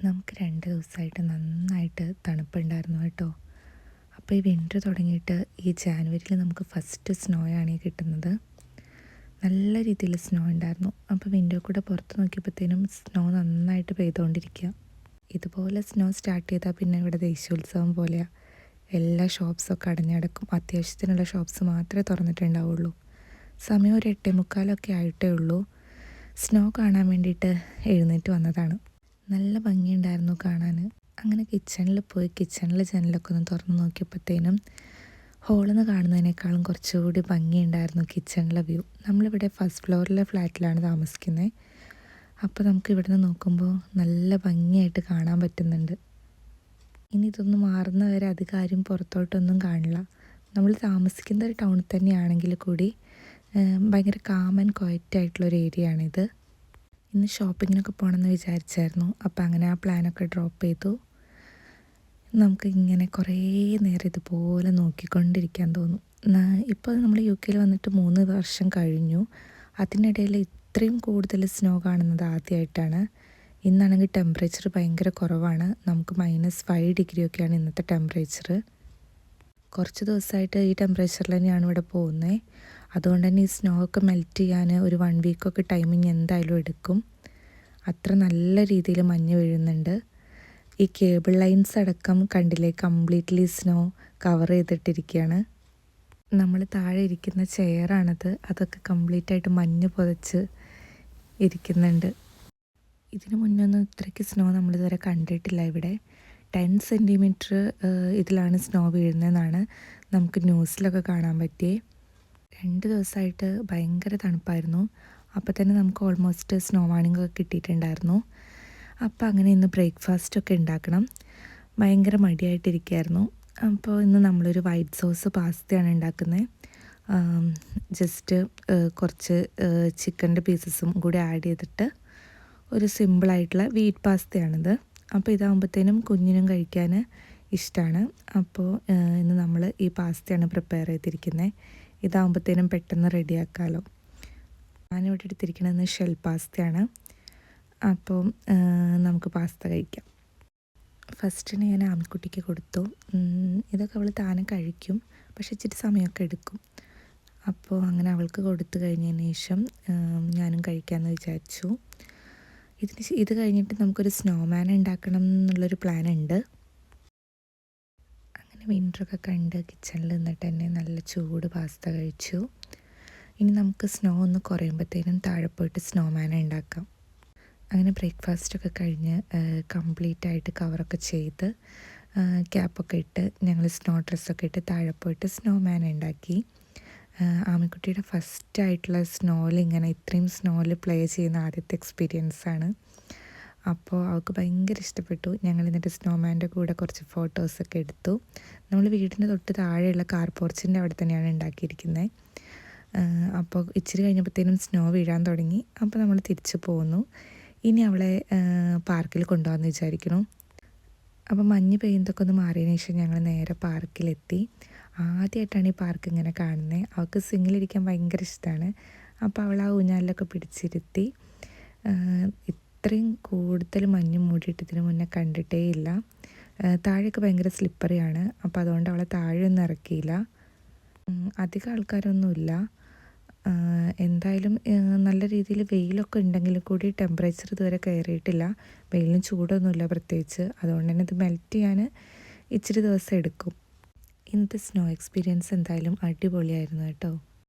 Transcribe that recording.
നമുക്ക് 2 ദിവസമായിട്ട് നന്നായിട്ട് തണുപ്പുണ്ടായിരുന്നു കേട്ടോ. അപ്പോൾ ഈ വിൻ്റർ തുടങ്ങിയിട്ട് ഈ ജാനുവരിയിൽ നമുക്ക് ഫസ്റ്റ് സ്നോയാണ് ഈ കിട്ടുന്നത്. നല്ല രീതിയിൽ സ്നോ ഉണ്ടായിരുന്നു. അപ്പോൾ വിൻഡോ കൂടെ പുറത്ത് നോക്കിയപ്പോഴത്തേനും സ്നോ നന്നായിട്ട് പെയ്തുകൊണ്ടിരിക്കുക. ഇതുപോലെ സ്നോ സ്റ്റാർട്ട് ചെയ്താൽ പിന്നെ ഇവിടെ ദേശീയോത്സവം പോലെയാണ്. എല്ലാ ഷോപ്സൊക്കെ അടഞ്ഞടക്കും. അത്യാവശ്യത്തിനുള്ള ഷോപ്സ് മാത്രമേ തുറന്നിട്ടുണ്ടാവുള്ളൂ. സമയം ഒരു 8:45 ആയിട്ടേ ഉള്ളൂ. സ്നോ കാണാൻ വേണ്ടിയിട്ട് എഴുന്നേറ്റ് വന്നതാണ്. നല്ല ഭംഗിയുണ്ടായിരുന്നു കാണാൻ. അങ്ങനെ കിച്ചണിൽ പോയി കിച്ചണിൽ ജനലൊക്കെ ഒന്ന് തുറന്ന് നോക്കിയപ്പോഴത്തേനും ഹോളിൽ നിന്ന് കാണുന്നതിനേക്കാളും കുറച്ചുകൂടി ഭംഗിയുണ്ടായിരുന്നു കിച്ചണിലെ വ്യൂ. നമ്മളിവിടെ ഫസ്റ്റ് ഫ്ലോറിലെ ഫ്ലാറ്റിലാണ് താമസിക്കുന്നത്. അപ്പോൾ നമുക്ക് ഇവിടെ നിന്ന് നോക്കുമ്പോൾ നല്ല ഭംഗിയായിട്ട് കാണാൻ പറ്റുന്നുണ്ട്. ഇനി ഇതൊന്ന് മാറുന്നവരെ അധികം ആരും പുറത്തോട്ടൊന്നും കാണില്ല. നമ്മൾ താമസിക്കുന്ന ഒരു ടൗണിൽ തന്നെയാണെങ്കിൽ കൂടി ഭയങ്കര കാം ആൻഡ് ക്വയറ്റ് ആയിട്ടുള്ളൊരു ഏരിയ ആണിത്. ഇന്ന് ഷോപ്പിങ്ങിനൊക്കെ പോകണമെന്ന് വിചാരിച്ചായിരുന്നു. അപ്പോൾ അങ്ങനെ ആ പ്ലാനൊക്കെ ഡ്രോപ്പ് ചെയ്തു. നമുക്ക് ഇങ്ങനെ കുറേ നേരം ഇതുപോലെ നോക്കിക്കൊണ്ടിരിക്കാൻ തോന്നും. ഇപ്പോൾ നമ്മൾ UK വന്നിട്ട് 3 വർഷം കഴിഞ്ഞു. അതിനിടയിൽ ഇത്രയും കൂടുതൽ സ്നോ കാണുന്നത് ആദ്യമായിട്ടാണ്. ഇന്നാണെങ്കിൽ ടെമ്പറേച്ചർ ഭയങ്കര കുറവാണ്. നമുക്ക് -5 ഡിഗ്രിയൊക്കെയാണ് ഇന്നത്തെ ടെമ്പറേച്ചർ. കുറച്ച് ദിവസമായിട്ട് ഈ ടെമ്പറേച്ചറിൽ തന്നെയാണ് ഇവിടെ പോകുന്നത്. അതുകൊണ്ട് തന്നെ ഈ സ്നോ ഒക്കെ മെൽറ്റ് ചെയ്യാൻ ഒരു 1 വീക്കൊക്കെ ടൈമിങ് എന്തായാലും എടുക്കും. അത്ര നല്ല രീതിയിൽ മഞ്ഞ് വീഴുന്നുണ്ട്. ഈ കേബിൾ ലൈൻസ് അടക്കം കണ്ടില്ലേ, കംപ്ലീറ്റ്ലി സ്നോ കവർ ചെയ്തിട്ടിരിക്കുകയാണ്. നമ്മൾ താഴെ ഇരിക്കുന്ന ചെയറാണത്. അതൊക്കെ കംപ്ലീറ്റ് ആയിട്ട് മഞ്ഞ് പുതച്ച് ഇരിക്കുന്നുണ്ട്. ഇതിന് മുന്നൊന്നും ഇത്രയ്ക്ക് സ്നോ നമ്മളിതുവരെ കണ്ടിട്ടില്ല. ഇവിടെ 10 സെൻറ്റിമീറ്റർ ഇതിലാണ് സ്നോ വീഴുന്നതെന്നാണ് നമുക്ക് ന്യൂസിലൊക്കെ കാണാൻ പറ്റിയേ. 2 ദിവസമായിട്ട് ഭയങ്കര തണുപ്പായിരുന്നു. അപ്പോൾ തന്നെ നമുക്ക് ഓൾമോസ്റ്റ് സ്നോ വാർണിംഗ് ഒക്കെ കിട്ടിയിട്ടുണ്ടായിരുന്നു. അപ്പോൾ അങ്ങനെ ഇന്ന് ബ്രേക്ക്ഫാസ്റ്റൊക്കെ ഉണ്ടാക്കണം. ഭയങ്കര മടിയായിട്ടിരിക്കുകയായിരുന്നു. അപ്പോൾ ഇന്ന് നമ്മളൊരു വൈറ്റ് സോസ് പാസ്തയാണ് ഉണ്ടാക്കുന്നത്. ജസ്റ്റ് കുറച്ച് ചിക്കൻ്റെ പീസസും കൂടി ആഡ് ചെയ്തിട്ട് ഒരു സിമ്പിളായിട്ടുള്ള വീറ്റ് പാസ്തയാണിത്. അപ്പോൾ ഇതാകുമ്പോഴത്തേനും കുഞ്ഞിനും കഴിക്കാൻ ഇഷ്ടമാണ്. അപ്പോൾ ഇന്ന് നമ്മൾ ഈ പാസ്തയാണ് പ്രിപ്പയർ ചെയ്തിരിക്കുന്നത്. ഇതാകുമ്പോഴത്തേനും പെട്ടെന്ന് റെഡിയാക്കാമല്ലോ. ഞാനിവിടെ എടുത്തിരിക്കുന്നത് ഷെൽ പാസ്തയാണ്. അപ്പോൾ നമുക്ക് പാസ്ത കഴിക്കാം. ഫസ്റ്റിന് ഞാൻ ആമിക്കുട്ടിക്ക് കൊടുത്തു. ഇതൊക്കെ അവൾ താനെ കഴിക്കും, പക്ഷേ ഇച്ചിരി സമയമൊക്കെ എടുക്കും. അപ്പോൾ അങ്ങനെ അവൾക്ക് കൊടുത്തു കഴിഞ്ഞതിന് ശേഷം ഞാനും കഴിക്കാമെന്ന് വിചാരിച്ചു. ഇത് കഴിഞ്ഞിട്ട് നമുക്കൊരു സ്നോമാൻ ഉണ്ടാക്കണം എന്നുള്ളൊരു പ്ലാൻ ഉണ്ട്. അങ്ങനെ വിൻ്ററൊക്കെ കണ്ട് കിച്ചണിൽ നിന്നിട്ട് തന്നെ നല്ല ചൂട് പാസ്ത കഴിച്ചു. ഇനി നമുക്ക് സ്നോ ഒന്ന് കുറയുമ്പോഴത്തേനും താഴെ പോയിട്ട് സ്നോമാൻ ഉണ്ടാക്കാം. അങ്ങനെ ബ്രേക്ക്ഫാസ്റ്റൊക്കെ കഴിഞ്ഞ് കംപ്ലീറ്റ് ആയിട്ട് കവറൊക്കെ ചെയ്ത് ക്യാപ്പൊക്കെ ഇട്ട് ഞങ്ങൾ സ്നോ ഡ്രസ്സൊക്കെ ഇട്ട് താഴെ പോയിട്ട് സ്നോമാൻ ഉണ്ടാക്കി. ആമിക്കുട്ടിയുടെ ഫസ്റ്റായിട്ടുള്ള സ്നോയിൽ ഇങ്ങനെ ഇത്രയും സ്നോയിൽ പ്ലേ ചെയ്യുന്ന ആദ്യത്തെ എക്സ്പീരിയൻസാണ്. അപ്പോൾ അവൾക്ക് ഭയങ്കര ഇഷ്ടപ്പെട്ടു. ഞങ്ങൾ എന്നിട്ട് സ്നോമാൻ്റെ കൂടെ കുറച്ച് ഫോട്ടോസൊക്കെ എടുത്തു. നമ്മൾ വീടിൻ്റെ തൊട്ട് താഴെയുള്ള കാർ പോർച്ചിൻ്റെ അവിടെ തന്നെയാണ് ഉണ്ടാക്കിയിരിക്കുന്നത്. അപ്പോൾ ഇച്ചിരി കഴിഞ്ഞപ്പോഴത്തേനും സ്നോ വീഴാൻ തുടങ്ങി. അപ്പോൾ നമ്മൾ തിരിച്ചു പോന്നു. ഇനി അവളെ പാർക്കിൽ കൊണ്ടുപോകാമെന്ന് വിചാരിക്കുന്നു. അപ്പോൾ മഞ്ഞ് പെയ്യുന്നതൊക്കെ ഒന്ന് മാറിയതിന് ശേഷം ഞങ്ങൾ നേരെ പാർക്കിലെത്തി. ആദ്യമായിട്ടാണ് ഈ പാർക്ക് ഇങ്ങനെ കാണുന്നത്. അവൾക്ക് സ്വിങ്ങിലിരിക്കാൻ ഭയങ്കര ഇഷ്ടമാണ്. അപ്പോൾ അവൾ ആ ഊഞ്ഞാലിലൊക്കെ പിടിച്ചിരുത്തി. ഇത്രയും കൂടുതൽ മഞ്ഞ് മൂടിയിട്ട് ഇതിന് മുന്നേ കണ്ടിട്ടേ ഇല്ല. താഴെയൊക്കെ ഭയങ്കര സ്ലിപ്പറിയാണ്. അപ്പോൾ അതുകൊണ്ട് അവളെ താഴെയൊന്നും ഇറക്കിയില്ല. അധികം ആൾക്കാരൊന്നുമില്ല. എന്തായാലും നല്ല രീതിയിൽ വെയിലൊക്കെ ഉണ്ടെങ്കിൽ കൂടി ടെമ്പറേച്ചർ ഇതുവരെ കയറിയിട്ടില്ല. വെയിലിന് ചൂടൊന്നുമില്ല പ്രത്യേകിച്ച്. അതുകൊണ്ട് തന്നെ ഇത് മെൽറ്റ് ചെയ്യാൻ ഇച്ചിരി ദിവസം എടുക്കും. ഇന്നത്തെ സ്നോ എക്സ്പീരിയൻസ് എന്തായാലും അടിപൊളിയായിരുന്നു കേട്ടോ.